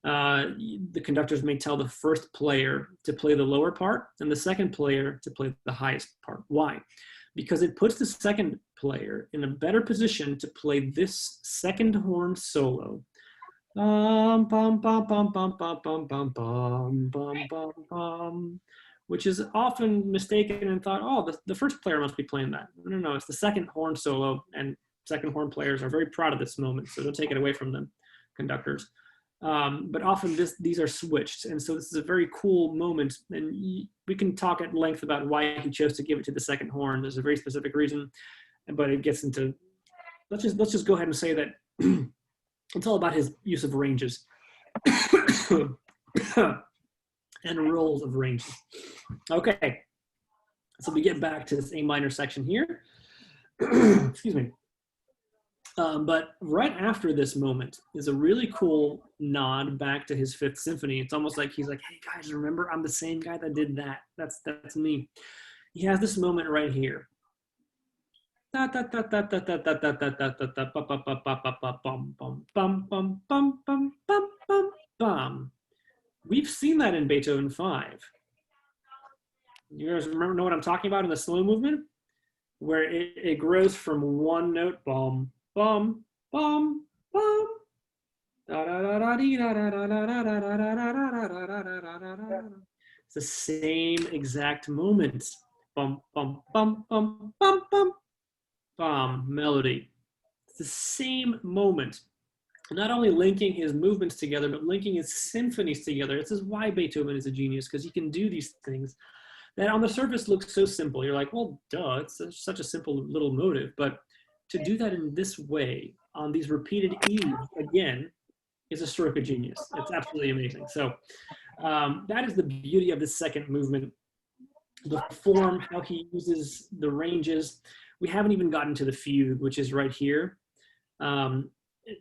The conductors may tell the first player to play the lower part and the second player to play the highest part. Why? Because it puts the second player in a better position to play this second horn solo. Bum, bum, bum, bum, bum, bum, bum, bum, bum, bum, bum, bum, which is often mistaken and thought, oh, the first player must be playing that. No, it's the second horn solo, and second horn players are very proud of this moment, so don't take it away from them, conductors. But often these are switched, and so this is a very cool moment, and we can talk at length about why he chose to give it to the second horn. There's a very specific reason, but it gets into, let's just go ahead and say that it's all about his use of ranges and rolls of ranges. Okay, so we get back to this A minor section here. Excuse me. But right after this moment is a really cool nod back to his Fifth Symphony. It's almost like he's like, hey guys, remember I'm the same guy that did that. That's me. He has this moment right here. We've seen that in Beethoven 5. You guys know what I'm talking about in the slow movement? Where it grows from one note, bum, bum, bum, bum. It's the same exact moment. Bum, bum, bum, bum, bum, bum, bum, melody. It's the same moment. Not only linking his movements together, but linking his symphonies together. This is why Beethoven is a genius, because he can do these things that on the surface looks so simple. You're like, well, duh, it's such a simple little motive. But to do that in this way, on these repeated E's, again, is a stroke of genius. It's absolutely amazing. So that is the beauty of the second movement. The form, how he uses the ranges. We haven't even gotten to the fugue, which is right here.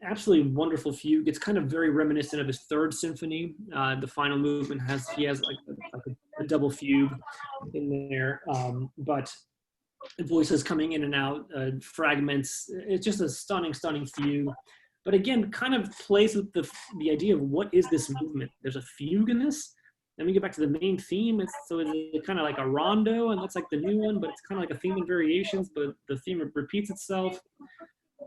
Absolutely wonderful fugue. It's kind of very reminiscent of his Third Symphony. The final movement he has like a double fugue in there, but voices coming in and out, fragments. It's just a stunning fugue. But again, kind of plays with the idea of what is this movement. There's a fugue in this. Then we get back to the main theme. It's kind of like a rondo, and that's like the new one, but it's kind of like a theme and variations, but the theme repeats itself.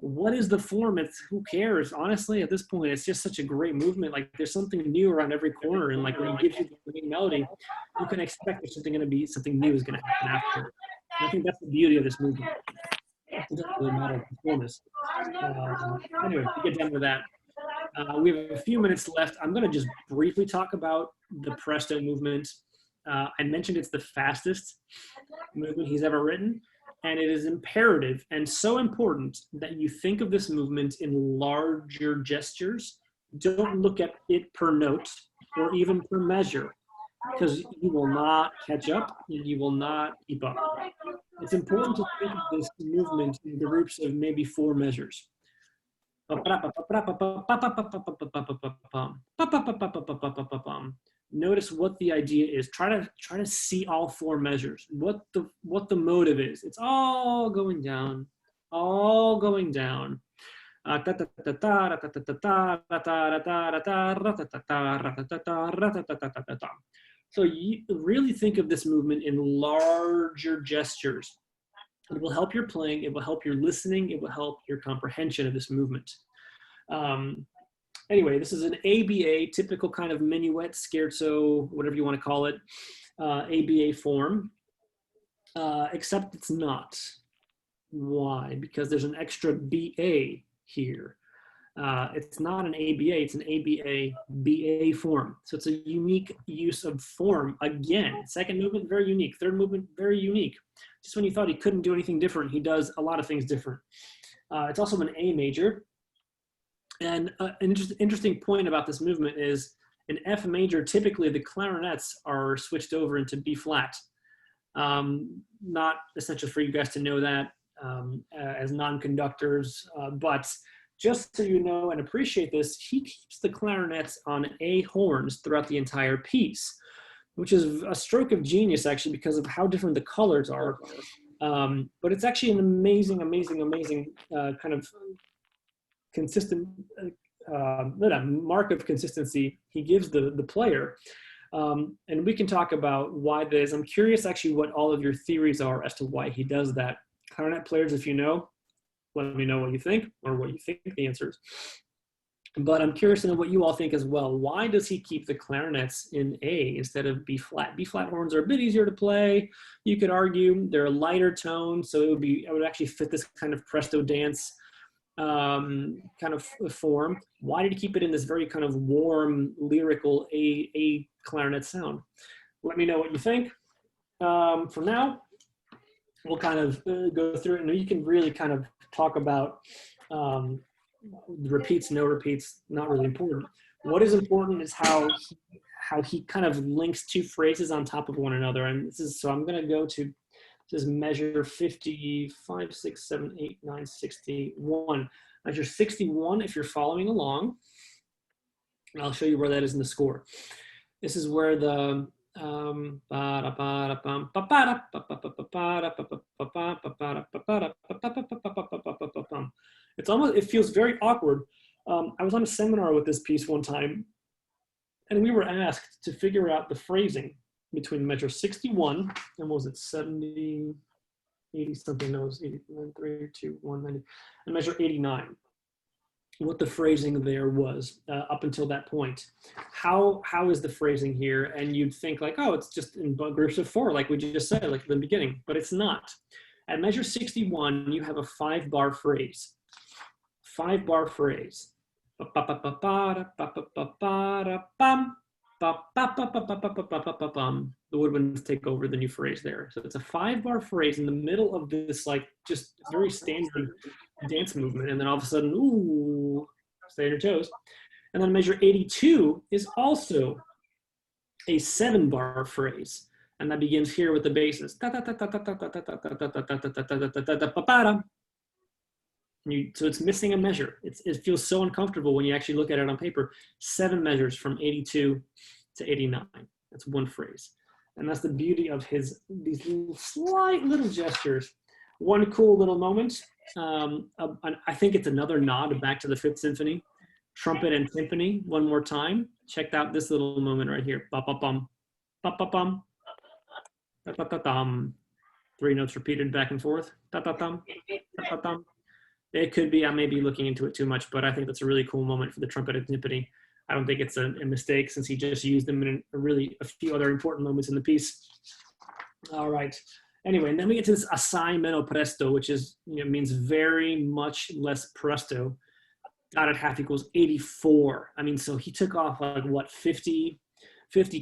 what is the form? It's who cares? Honestly, at this point, it's just such a great movement. Like there's something new around every corner, and like when he gives you the main melody, you can expect there's something new is going to happen after. And I think that's the beauty of this movement. It doesn't really matter what the form is. Anyway, we get done with that. We have a few minutes left. I'm going to just briefly talk about the Presto movement. I mentioned it's the fastest movement he's ever written, and it is imperative and so important that you think of this movement in larger gestures. Don't look at it per note or even per measure, because you will not catch up and you will not keep up. It's important to think of this movement in groups of maybe 4 measures. Notice what the idea is. Try to see all 4 measures. What the motive is. It's all going down, all going down. So you really think of this movement in larger gestures. It will help your playing, it will help your listening, it will help your comprehension of this movement. Anyway, this is an ABA, typical kind of minuet, scherzo, whatever you want to call it, ABA form, except it's not. Why? Because there's an extra BA here. It's not an ABA, it's an ABA BA form. So it's a unique use of form. Again, second movement, very unique. Third movement, very unique. Just when you thought he couldn't do anything different, he does a lot of things different. It's also an A major. And an interesting point about this movement is in F major, typically the clarinets are switched over into B flat. Not essential for you guys to know that as non-conductors, but just so you know and appreciate this, he keeps the clarinets on A horns throughout the entire piece, which is a stroke of genius actually because of how different the colors are. But it's actually an amazing kind of consistent mark of consistency he gives the player. And we can talk about why that is. I'm curious actually what all of your theories are as to why he does that. Clarinet players, if you know, let me know what you think or what you think the answer is. But I'm curious to know what you all think as well. Why does he keep the clarinets in A instead of B flat? B flat horns are a bit easier to play. You could argue they're a lighter tone, so it would actually fit this kind of presto dance kind of form. Why did he keep it in this very kind of warm, lyrical A clarinet sound? Let me know what you think. For now, we'll kind of go through it, and you can really kind of talk about repeats, no repeats, not really important. What is important is how he kind of links 2 phrases on top of one another. And this is, so I'm going to go to, this is measure 55, 6, 7, 8, 9, 61. Measure 61 if you're following along. And I'll show you where that is in the score. This is where the it's almost, it feels very awkward. I was on a seminar with this piece one time, and we were asked to figure out the phrasing between measure 61 and what was it, 70, 80 something, no, it was 89, 3, 2, 1, 90, and measure 89. What the phrasing there was up until that point. How is the phrasing here? And you'd think like, oh, it's just in groups of 4, like we just said, like at the beginning, but it's not. At measure 61, you have a 5-bar phrase. 5-bar phrase. The woodwinds take over the new phrase there. So it's a 5-bar phrase in the middle of this like just very standard dance movement, and then all of a sudden, ooh, stay on your toes. And then measure 82 is also a 7-bar phrase, and that begins here with the basses. So it's missing a measure. It feels so uncomfortable when you actually look at it on paper. 7 measures from 82 to 89. That's one phrase. And that's the beauty of these slight little gestures. One cool little moment. I think it's another nod back to the 5th Symphony. Trumpet and timpani, one more time. Check out this little moment right here. Ba-ba-bum, ba-ba-bum, ba-ba-ba-bum. 3 notes repeated back and forth. Da-da-dum, da-da-dum. It could be, I may be looking into it too much, but I think that's a really cool moment for the trumpet of timpani. I don't think it's a mistake since he just used them in a few other important moments in the piece. All right. Anyway, and then we get to this assai meno presto, which is, means very much less presto. Dotted half equals 84. I mean, so he took off like what, 50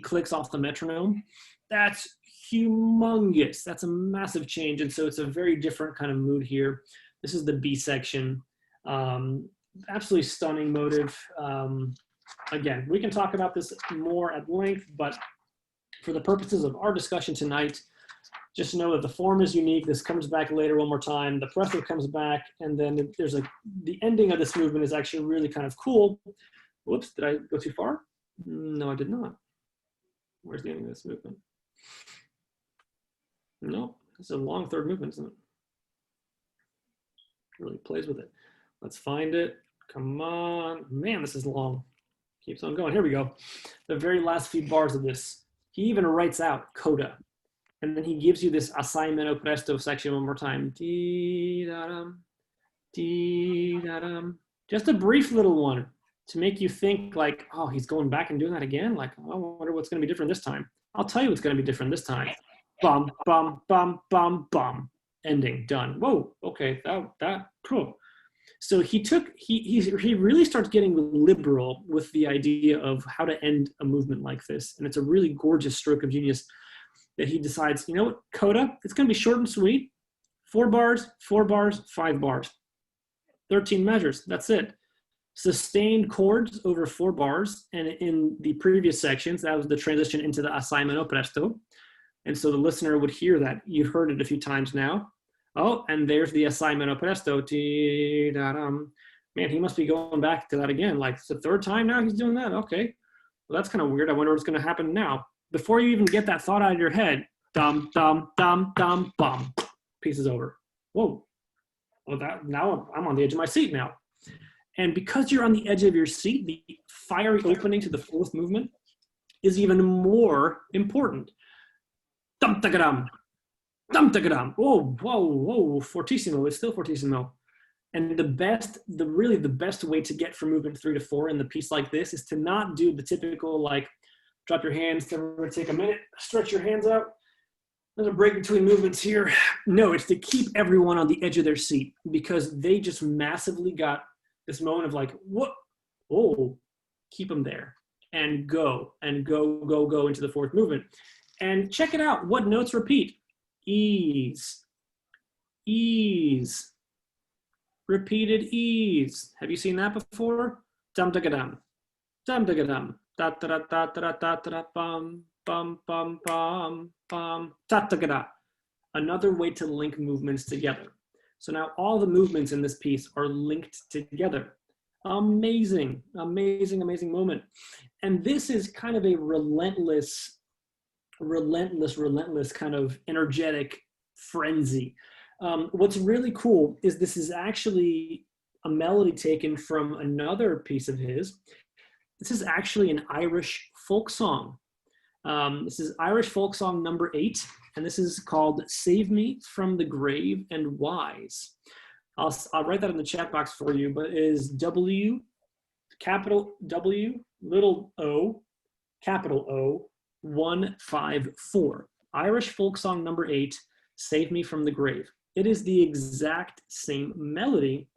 clicks off the metronome. That's humongous. That's a massive change. And so it's a very different kind of mood here. This is the B section. Absolutely stunning motive. Again, we can talk about this more at length, but for the purposes of our discussion tonight, just know that the form is unique. This comes back later one more time. The presto comes back, and then there's the ending of this movement is actually really kind of cool. Whoops, did I go too far? No, I did not. Where's the ending of this movement? No, it's a long third movement, isn't it? Really plays with it. Let's find it. Come on. Man, this is long. Keeps on going. Here we go. The very last few bars of this. He even writes out coda. And then he gives you this assai meno presto section one more time. Dee-da-dum, dee-da-dum. Just a brief little one to make you think like, oh, he's going back and doing that again? Like, oh, I wonder what's going to be different this time. I'll tell you what's going to be different this time. Bum, bum, bum, bum, bum. Ending, done. Whoa, okay, that cool. So he really starts getting liberal with the idea of how to end a movement like this. And it's a really gorgeous stroke of genius that he decides, you know what, coda, it's going to be short and sweet. 4 bars, 5 bars. 13 measures, that's it. Sustained chords over 4 bars. And in the previous sections, that was the transition into the assai meno presto. And so the listener would hear that. You've heard it a few times now. Oh, and there's the assai meno presto. Man, he must be going back to that again. Like, it's the 3rd time now he's doing that? Okay. Well, that's kind of weird. I wonder what's going to happen now. Before you even get that thought out of your head, dum, dum, dum, dum, bum. Piece is over. Whoa. Well, now I'm on the edge of my seat now. And because you're on the edge of your seat, the fiery opening to the 4th movement is even more important. Dum, tagadum. Dum, tagadum. Whoa, whoa, whoa. Fortissimo. It's still fortissimo. And the best way to get from movement 3 to 4 in the piece like this is to not do the typical, like, drop your hands, take a minute, stretch your hands out. There's a break between movements here. No, it's to keep everyone on the edge of their seat because they just massively got this moment of like, what? Oh, keep them there and go into the 4th movement. And check it out. What notes repeat? Ease, ease, repeated ease. Have you seen that before? Dum da dum, dum da dum. Da da da da da da bum bum bum bum bum da da da. Another way to link movements together. So now all the movements in this piece are linked together. Amazing, amazing, amazing moment. And this is kind of a relentless kind of energetic frenzy. What's really cool is this is actually a melody taken from another piece of his. This is actually an Irish folk song. This is Irish folk song number 8, and this is called Save Me from the Grave and Wise. I'll write that in the chat box for you, but it is W, capital W, little O, capital O, 154. Irish folk song number 8, Save Me from the Grave. It is the exact same melody,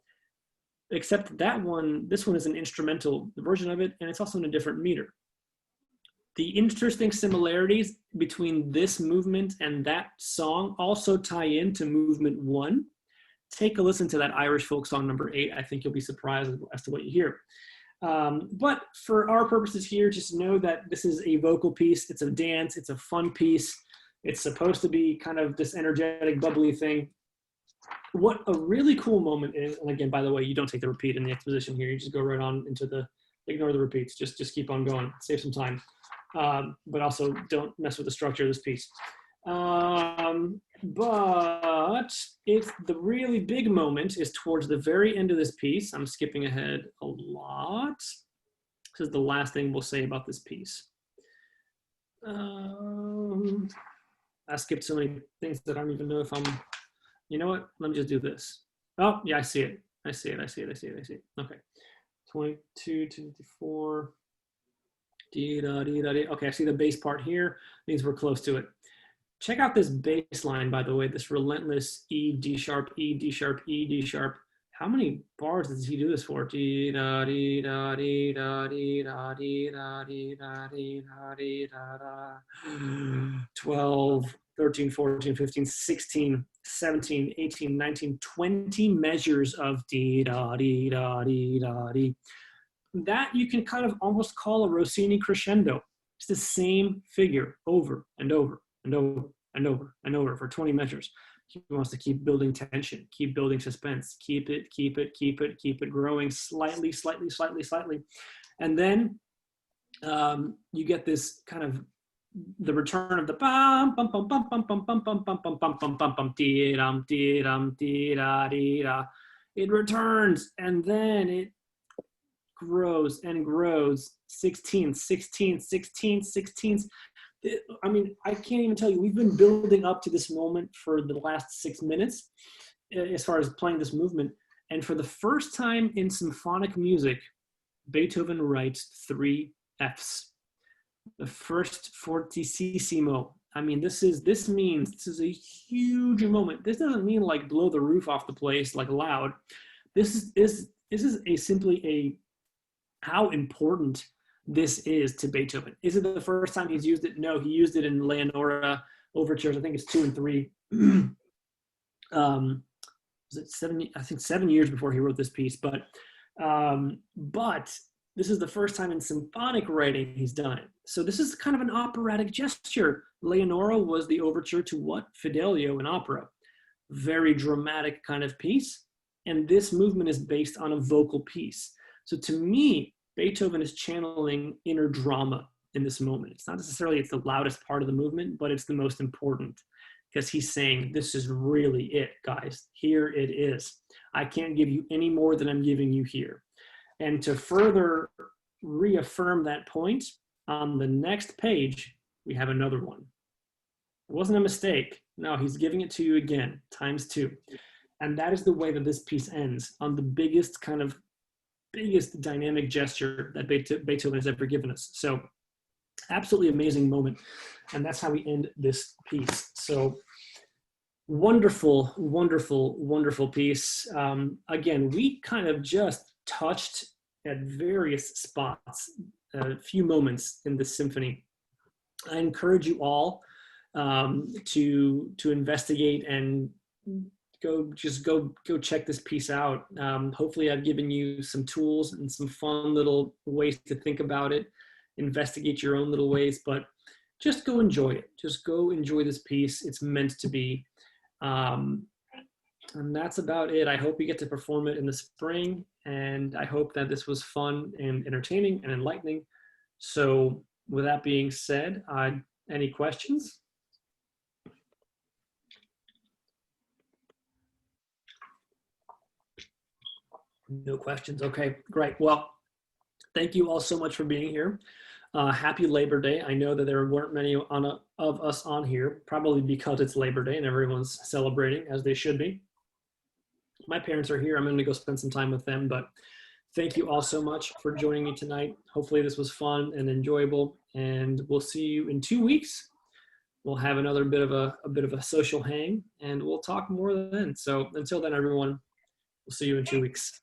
except this one is an instrumental version of it, and it's also in a different meter. The interesting similarities between this movement and that song also tie into movement 1. Take a listen to that Irish folk song number 8. I think you'll be surprised as to what you hear. But for our purposes here, just know that this is a vocal piece. It's a dance. It's a fun piece. It's supposed to be kind of this energetic, bubbly thing. What a really cool moment is, and again, by the way, you don't take the repeat in the exposition here. You just go right on into ignore the repeats. Just keep on going. Save some time. But also don't mess with the structure of this piece. But it's the really big moment is towards the very end of this piece. I'm skipping ahead a lot. This is the last thing we'll say about this piece. I skipped so many things that I don't even know if I'm, you know what? Let me just do this. Oh, yeah, I see it. I see it. I see it. I see it. I see it. Okay. 22 to 54. Dee, da, dee, da, dee. Okay, I see the bass part here. Means we're close to it. Check out this bass line, by the way, this relentless E, D sharp, E, D sharp, E, D sharp. How many bars does he do this for? Dee, da, dee, da, dee, da, dee, da, dee, da, dee, da, dee, da, dee, da, da. 12, 13, 14, 15, 16, 17, 18, 19, 20 measures of dee, da, dee, da, dee, da, dee. That you can kind of almost call a Rossini crescendo. It's the same figure over and over and over and over and over for 20 measures. He wants to keep building tension, keep building suspense, keep it growing slightly, slightly, slightly, slightly. And then you get this kind of the return of the bum bum bum bum bum bum bum bum bum bum bum bum bum bum dee dum dee dum dee da dee da. It returns and then it grows and grows. 16th, 16th, 16th, 16th. I mean, I can't even tell you. We've been building up to this moment for the last 6 minutes as far as playing this movement. And for the first time in symphonic music, Beethoven writes 3 Fs. The first fortissimo. I mean, this is a huge moment. This doesn't mean like blow the roof off the place, like loud. This is simply a how important this is to Beethoven. Is it the first time he's used it? No, he used it in Leonora overtures. I think it's 2 and 3. Was it 7? I think 7 years before he wrote this piece. But this is the first time in symphonic writing he's done it. So this is kind of an operatic gesture. Leonora was the overture to what? Fidelio in opera. Very dramatic kind of piece. And this movement is based on a vocal piece. So to me, Beethoven is channeling inner drama in this moment. It's not necessarily it's the loudest part of the movement, but it's the most important because he's saying, this is really it, guys. Here it is. I can't give you any more than I'm giving you here. And to further reaffirm that point, on the next page, we have another one. It wasn't a mistake. No, he's giving it to you again, ×2. And that is the way that this piece ends, on the biggest dynamic gesture that Beethoven has ever given us. So absolutely amazing moment. And that's how we end this piece. So wonderful, wonderful, wonderful piece. Again, we kind of just touched at various spots, a few moments in the symphony. I encourage you all to investigate and go check this piece out. Hopefully I've given you some tools and some fun little ways to think about it, investigate your own little ways, but just go enjoy it. Just go enjoy this piece. It's meant to be. And that's about it. I hope you get to perform it in the spring, and I hope that this was fun and entertaining and enlightening. So with that being said, any questions? No questions. Okay, great. Well, thank you all so much for being here. Happy Labor Day. I know that there weren't many of us on here, probably because it's Labor Day and everyone's celebrating as they should be. My parents are here. I'm going to go spend some time with them, but thank you all so much for joining me tonight. Hopefully this was fun and enjoyable, and we'll see you in 2 weeks. We'll have another bit of a social hang, and we'll talk more then. So until then, everyone, we'll see you in 2 weeks.